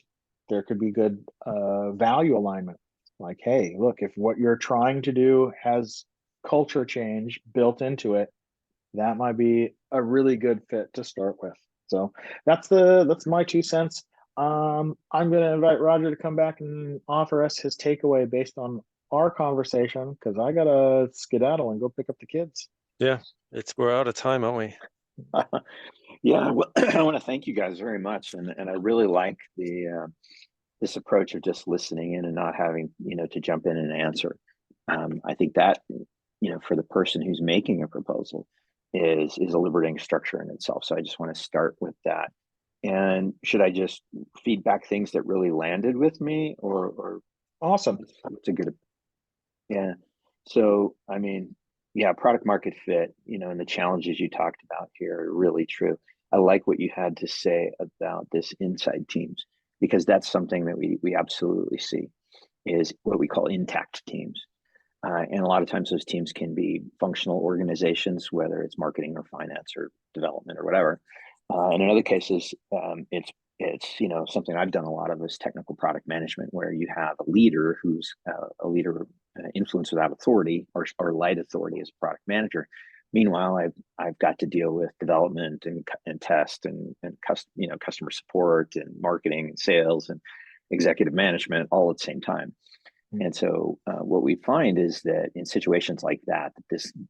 there could be good value alignment. Like, hey, look, if what you're trying to do has culture change built into it, that might be a really good fit to start with. So that's my 2 cents. I'm going to invite Roger to come back and offer us his takeaway based on our conversation, because I got to skedaddle and go pick up the kids. Yeah, we're out of time, aren't we? Yeah, well, I want to thank you guys very much, and I really like this approach of just listening in and not having, you know, to jump in and answer. I think that, you know, for the person who's making a proposal is a liberating structure in itself. So I just want to start with that. And should I just feedback things that really landed with me, or Awesome. It's a good, yeah. So I mean, yeah, product market fit, you know, and the challenges you talked about here are really true. I like what you had to say about this inside teams, because that's something that we absolutely see is what we call intact teams. And a lot of times those teams can be functional organizations, whether it's marketing or finance or development or whatever. And in other cases, it's you know, something I've done a lot of is technical product management, where you have a leader who's a leader of influence without authority, or light authority as a product manager. Meanwhile, I've got to deal with development and test and you know, customer support and marketing and sales and executive management all at the same time. And so what we find is that in situations like that,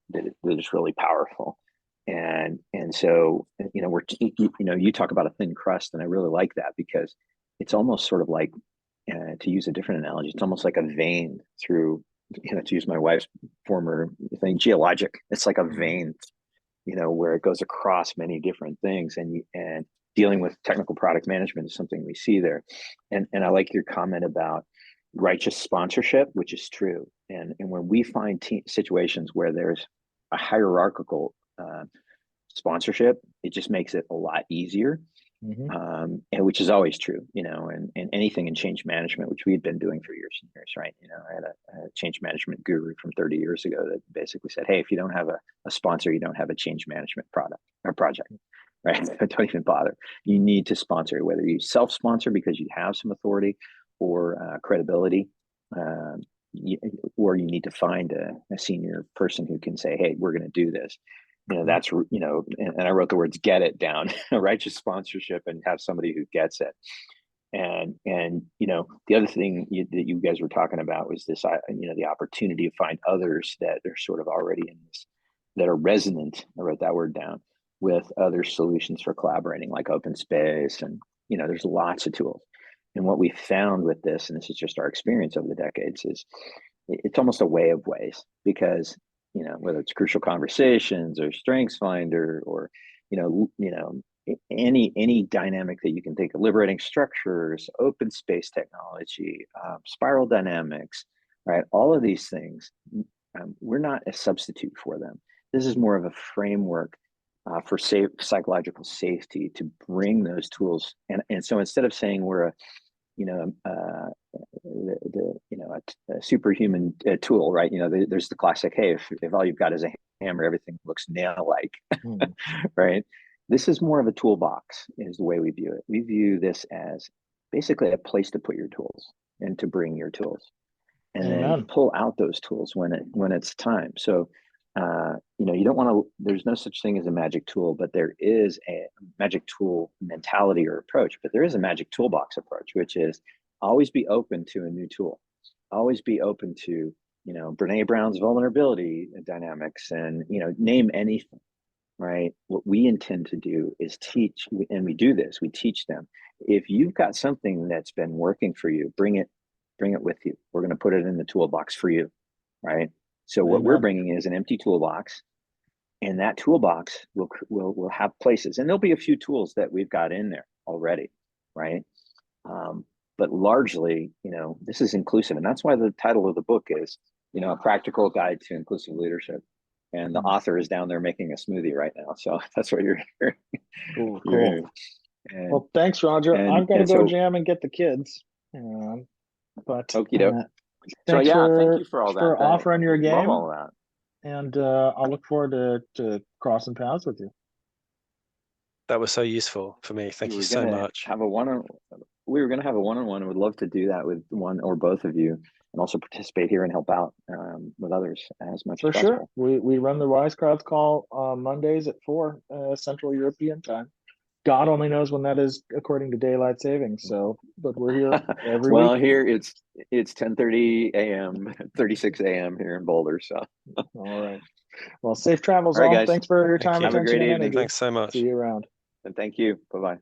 that is really powerful. And so, you know, you talk about a thin crust, and I really like that, because it's almost sort of like, to use a different analogy, it's almost like a vein through, you know, to use my wife's former thing, geologic. It's like a vein, you know, where it goes across many different things, and dealing with technical product management is something we see there. And I like your comment about righteous sponsorship, which is true. And when we find situations where there's a hierarchical sponsorship, it just makes it a lot easier. And which is always true, you know, and anything in change management, which we've been doing for years and years, right? You know, I had a change management guru from 30 years ago that basically said, hey, if you don't have a sponsor, you don't have a change management product or project, right? Don't even bother. You need to sponsor, whether you self-sponsor because you have some authority or credibility, or you need to find a senior person who can say, hey, we're going to do this. You know, that's, you know, and I wrote the words "get it" down, righteous sponsorship, and have somebody who gets it. And you know, the other thing that you guys were talking about was this, you know, the opportunity to find others that are sort of already in this, that are resonant. I wrote that word down, with other solutions for collaborating, like open space, and you know, there's lots of tools. And what we found with this, and this is just our experience over the decades, is it's almost a way of ways, because you know, whether it's Crucial Conversations or Strengths Finder, or you know, any dynamic that you can think of, liberating structures, open space technology, spiral dynamics, right? All of these things, we're not a substitute for them. This is more of a framework for psychological safety, to bring those tools. And so instead of saying we're a, you know, a superhuman tool, right? You know, there's the classic, hey, if all you've got is a hammer, everything looks nail-like, right? This is more of a toolbox, is the way we view it. We view this as basically a place to put your tools and to bring your tools, and then pull out those tools when it's time. So, you know, you don't want to, there's no such thing as a magic tool, but there is a magic tool mentality or approach, but there is a magic toolbox approach, which is always be open to a new tool, always be open to, you know, Brene Brown's vulnerability dynamics, and, you know, name anything, right? What we intend to do is teach, and we do this, we teach them. If you've got something that's been working for you, bring it with you. We're going to put it in the toolbox for you, right? So what we're bringing is an empty toolbox, and that toolbox will have places, and there'll be a few tools that we've got in there already, right? But largely, you know, this is inclusive, and that's why the title of the book is, you know, A Practical Guide to Inclusive Leadership. And the author is down there making a smoothie right now, so that's what you're hearing. Cool. And, well, thanks, Roger. I've got to go jam and get the kids. But okie doke. Thanks thank you for all that. For offering your game. Love all of that. And I'll look forward to crossing paths with you. That was so useful for me. Thank you so much. We were going to have a one-on-one. I would love to do that with one or both of you, and also participate here and help out with others as much as possible. Sure. We run the Wise Crowds call Mondays at 4 Central European time. God only knows when that is according to daylight savings. So, but we're here every well, week. Here it's 10:30 a.m., 36 a.m. here in Boulder. So, all right. Well, safe travels, all. Right, guys. Thanks for your time. Have a great evening. Energy. Thanks so much. See you around. And thank you. Bye-bye.